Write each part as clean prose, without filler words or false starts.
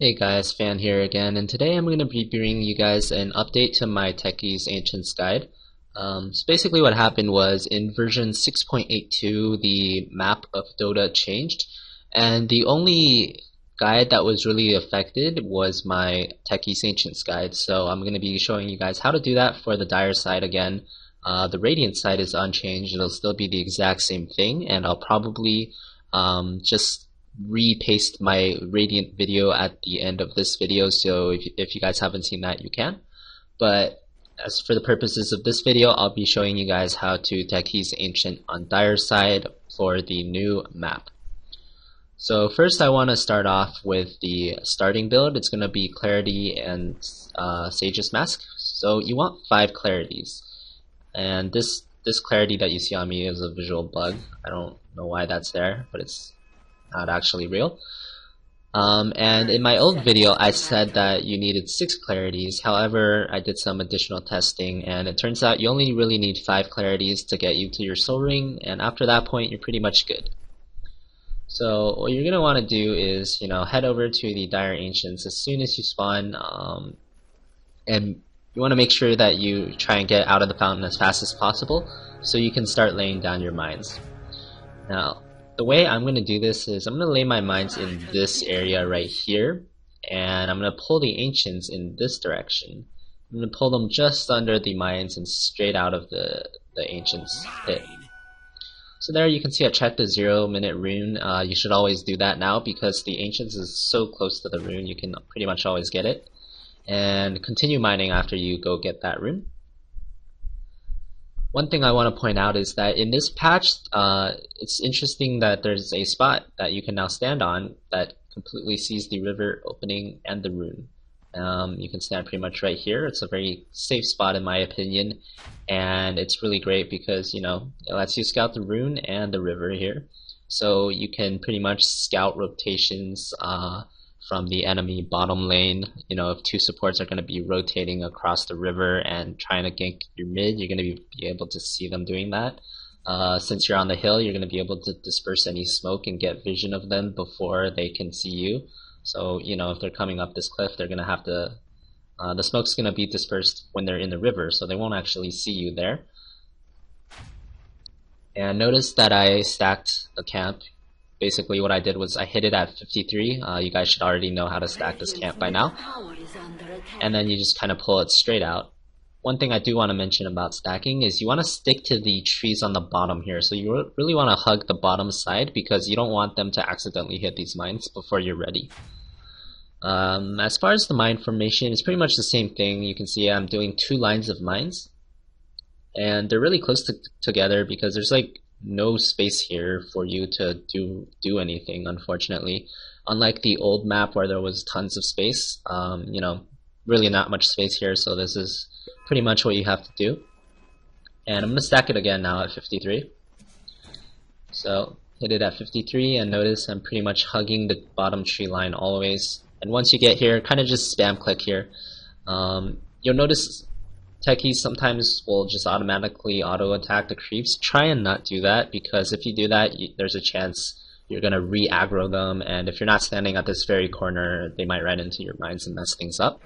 Hey guys, Fan here again, and today I'm going to be bringing you guys an update to my Techies Ancients guide. So basically what happened was in version 6.82 the map of Dota changed, and the only guide that was really affected was my Techies Ancients guide. So I'm going to be showing you guys how to do that for the Dire side again. The Radiant side is unchanged, it'll still be the exact same thing, and I'll probably just repaste my Radiant video at the end of this video, so if you guys haven't seen that, you can. But as for the purposes of this video, I'll be showing you guys how to Techies Ancient on Dire side for the new map. So first I want to start off with the starting build. It's going to be Clarity and Sage's Mask. So you want 5 Clarities. And this Clarity that you see on me is a visual bug. I don't know why that's there, but it's not actually real. And in my old video I said that you needed 6 Clarities. However, I did some additional testing and it turns out you only really need 5 Clarities to get you to your soul ring, and after that point you're pretty much good. So what you're going to want to do is, head over to the Dire Ancients as soon as you spawn, and you want to make sure that you try and get out of the fountain as fast as possible so you can start laying down your mines. Now, the way I'm going to do this is I'm going to lay my mines in this area right here, and I'm going to pull the Ancients in this direction. I'm going to pull them just under the mines and straight out of the Ancients pit. So there you can see I checked the 0-minute rune. You should always do that now because the Ancients is so close to the rune, you can pretty much always get it. And continue mining after you go get that rune. One thing I want to point out is that in this patch, it's interesting that there's a spot that you can now stand on that completely sees the river opening and the rune. You can stand pretty much right here. It's a very safe spot in my opinion, and it's really great because it lets you scout the rune and the river here. So you can pretty much scout rotations from the enemy bottom lane. If 2 supports are going to be rotating across the river and trying to gank your mid, you're going to be able to see them doing that. Since you're on the hill, you're going to be able to disperse any smoke and get vision of them before they can see you. So, if they're coming up this cliff, they're going to have to, the smoke's going to be dispersed when they're in the river, so they won't actually see you there. And notice that I stacked the camp. Basically what I did was I hit it at 53. You guys should already know how to stack this camp by now. And then you just kind of pull it straight out. One thing I do want to mention about stacking is you want to stick to the trees on the bottom here. So you really want to hug the bottom side because you don't want them to accidentally hit these mines before you're ready. As far as the mine formation, it's pretty much the same thing. You can see I'm doing 2 lines of mines. And they're really close together because there's like no space here for you to do anything, unfortunately. Unlike the old map where there was tons of space, really not much space here, so this is pretty much what you have to do. And I'm going to stack it again now at 53. So hit it at 53 and notice I'm pretty much hugging the bottom tree line always. And once you get here, kind of just spam click here. You'll notice Techies sometimes will just automatically auto-attack the creeps. Try and not do that, because if you do that, there's a chance you're going to re-aggro them, and if you're not standing at this very corner, they might run into your mines and mess things up.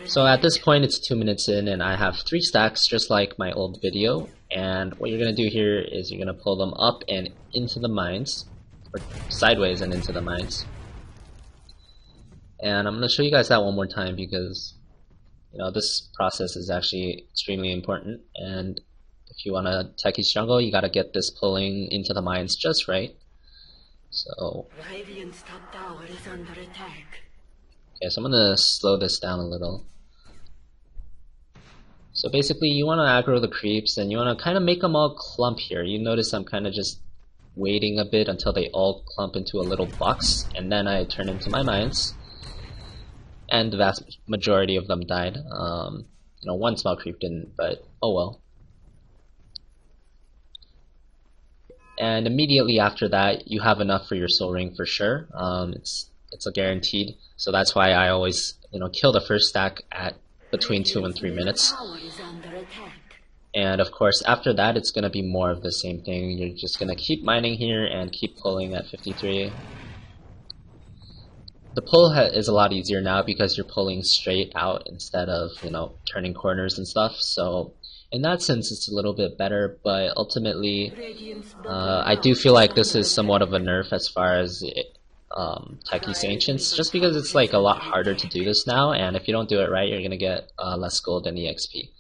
So at this point, it's 2 minutes in, and I have 3 stacks, just like my old video. And what you're going to do here is you're going to pull them up and into the mines, or sideways and into the mines. And I'm going to show you guys that one more time because this process is actually extremely important, and if you want to Techies jungle, you gotta get this pulling into the mines just right. So, okay, so I'm gonna slow this down a little. So basically, you want to aggro the creeps, and you want to kind of make them all clump here. You notice I'm kind of just waiting a bit until they all clump into a little box, and then I turn into my mines. And the vast majority of them died. One small creep didn't, but oh well. And immediately after that, you have enough for your soul ring for sure. It's a guaranteed. So that's why I always kill the first stack at between 2 and 3 minutes. And of course, after that, it's going to be more of the same thing. You're just going to keep mining here and keep pulling at 53. the pull is a lot easier now because you're pulling straight out instead of, you know, turning corners and stuff. So in that sense, it's a little bit better. But ultimately, I do feel like this is somewhat of a nerf as far as Techies Ancients, just because it's like a lot harder to do this now, and if you don't do it right, you're gonna get less gold and EXP.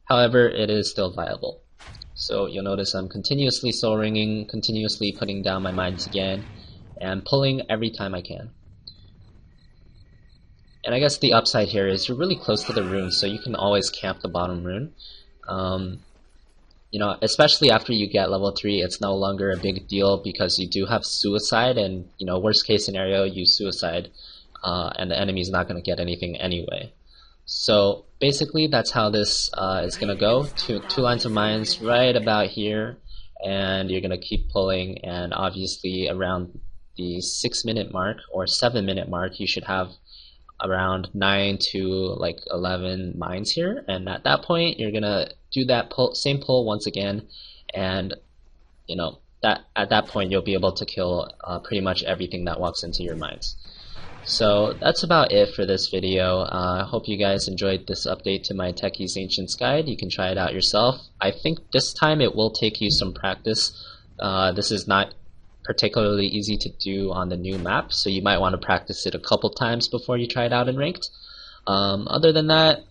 However, it is still viable. So you'll notice I'm continuously soul ringing, continuously putting down my mines again, and pulling every time I can. And I guess the upside here is you're really close to the rune, so you can always camp the bottom rune. You know, especially after you get level 3, it's no longer a big deal because you do have suicide, and you know, worst case scenario, you suicide, and the enemy's not going to get anything anyway. So basically, that's how this is going to go. Two lines of mines right about here, and you're going to keep pulling, and obviously around the 6-minute mark or 7-minute mark, you should have around 9 to like 11 mines here, and at that point you're gonna do that same pull once again, and you know that at that point you'll be able to kill pretty much everything that walks into your mines. So that's about it for this video. I hope you guys enjoyed this update to my Techies Ancients guide. You can try it out yourself. I think this time it will take you some practice. This is not particularly easy to do on the new map, so you might want to practice it a couple times before you try it out in ranked. Other than that,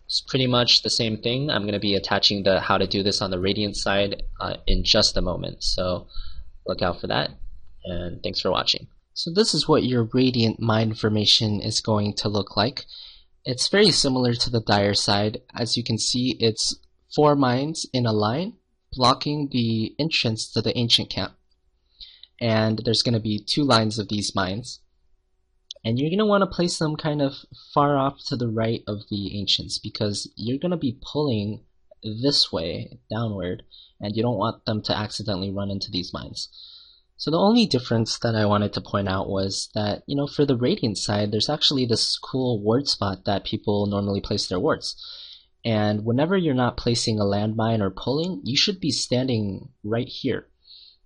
it's pretty much the same thing. I'm going to be attaching the how to do this on the Radiant side in just a moment, so look out for that, and thanks for watching. So this is what your Radiant mine formation is going to look like. It's very similar to the Dire side. As you can see, it's 4 mines in a line blocking the entrance to the ancient camp. And there's going to be 2 lines of these mines, and you're going to want to place them kind of far off to the right of the ancients because you're going to be pulling this way downward, and you don't want them to accidentally run into these mines. So the only difference that I wanted to point out was that, you know, for the Radiant side, there's actually this cool ward spot that people normally place their wards. And whenever you're not placing a landmine or pulling, you should be standing right here.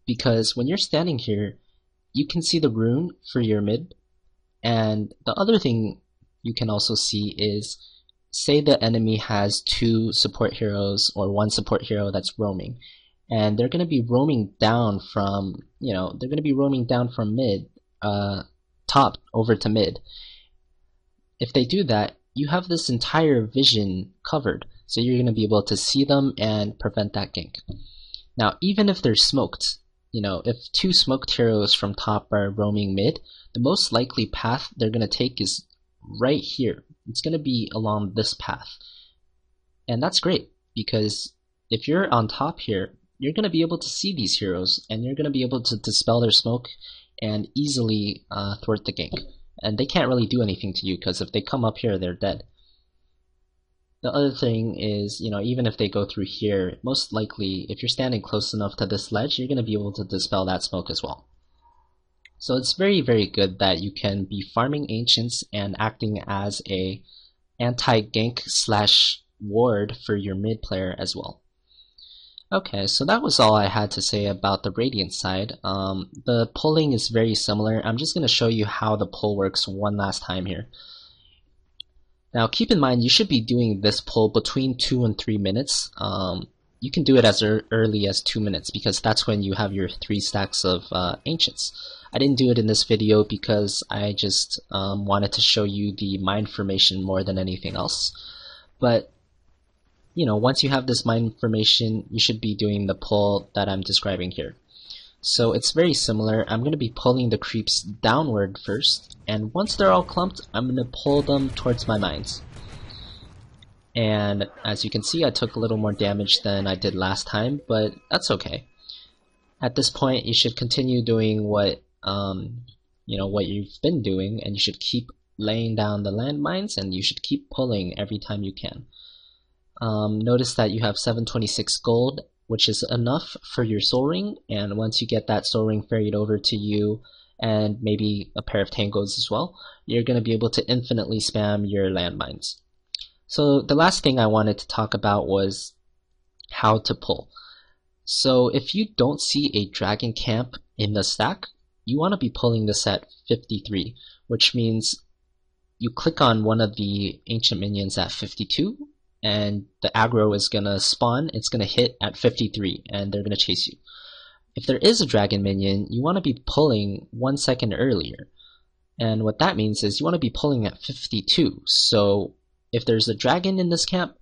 Because when you're standing here, you can see the rune for your mid, and the other thing you can also see is, say the enemy has 2 support heroes or 1 support hero that's roaming, and they're going to be roaming down from, you know, they're going to be roaming down from mid, top over to mid. If they do that, you have this entire vision covered, so you're going to be able to see them and prevent that gank. Now, even if they're smoked, you know, if 2 smoked heroes from top are roaming mid, the most likely path they're going to take is right here. It's going to be along this path. And that's great, because if you're on top here, you're going to be able to see these heroes, and you're going to be able to dispel their smoke and easily thwart the gank. And they can't really do anything to you, because if they come up here, they're dead. The other thing is, you know, even if they go through here, most likely, if you're standing close enough to this ledge, you're going to be able to dispel that smoke as well. So it's very, very good that you can be farming Ancients and acting as a anti-gank / ward for your mid player as well. Okay, so that was all I had to say about the Radiant side. The pulling is very similar. I'm just going to show you how the pull works one last time here. Now keep in mind, you should be doing this pull between 2 and 3 minutes. You can do it as early as 2 minutes because that's when you have your 3 stacks of Ancients. I didn't do it in this video because I just wanted to show you the mine formation more than anything else. But you know, once you have this mine formation, you should be doing the pull that I'm describing here. So it's very similar. I'm going to be pulling the creeps downward first, and once they're all clumped, I'm going to pull them towards my mines. And as you can see, I took a little more damage than I did last time, but that's okay. At this point, you should continue doing what what you've been doing, and you should keep laying down the landmines, and you should keep pulling every time you can. Notice that you have 726 gold, which is enough for your soul ring, and once you get that soul ring ferried over to you, and maybe a pair of tangos as well, you're going to be able to infinitely spam your landmines. So the last thing I wanted to talk about was how to pull. So if you don't see a dragon camp in the stack, you want to be pulling this at 53, which means you click on one of the ancient minions at 52, and the aggro is going to spawn, it's going to hit at 53, and they're going to chase you. If there is a dragon minion, you want to be pulling 1 second earlier. And what that means is you want to be pulling at 52. So if there's a dragon in this camp,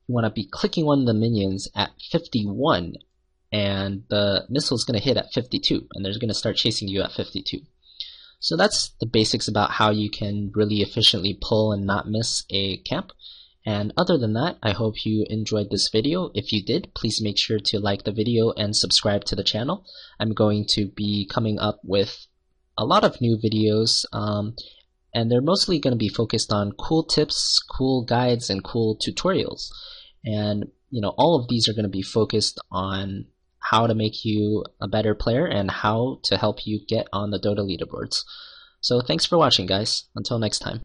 you want to be clicking one of the minions at 51, and the missile is going to hit at 52, and they're going to start chasing you at 52. So that's the basics about how you can really efficiently pull and not miss a camp. And other than that, I hope you enjoyed this video. If you did, please make sure to like the video and subscribe to the channel. I'm going to be coming up with a lot of new videos, and they're mostly going to be focused on cool tips, cool guides, and cool tutorials. And all of these are going to be focused on how to make you a better player and how to help you get on the Dota leaderboards. So thanks for watching, guys. Until next time.